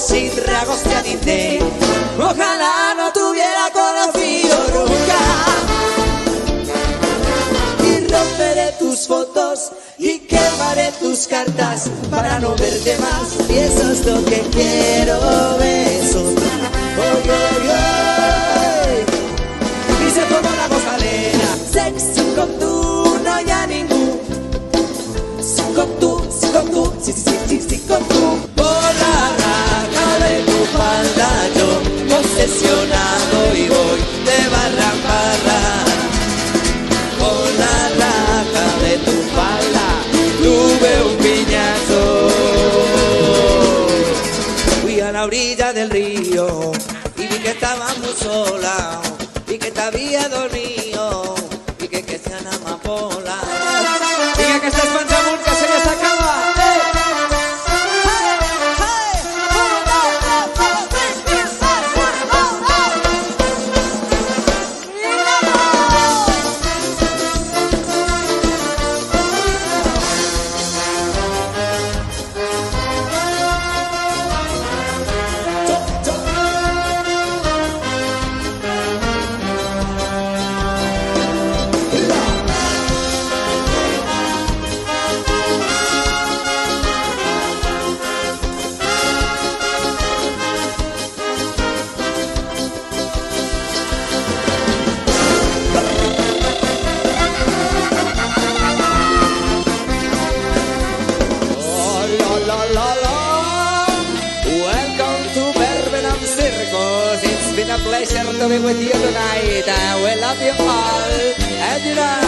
sin rasgos de anite. Ojalá no te hubiera conocido nunca. Y romperé tus fotos y quemaré tus cartas para no verte más. Y eso es lo que quiero, besos. Oy, oy, oy. Dice como la Rosalena, sexo com tu, no hi ha ningú. Sí com tu, sí, sí com tu. Por la raja de tu falda yo, obsesionado y voy de barra en barra. Por la raja de tu falda tuve un piñazo. Fui a la orilla del río y vi que estabas muy sola y que te había dormido y que sean amapola. Diga que estás pantamón, que se les acaba. Pleasure to be with you tonight. We love you all, and you know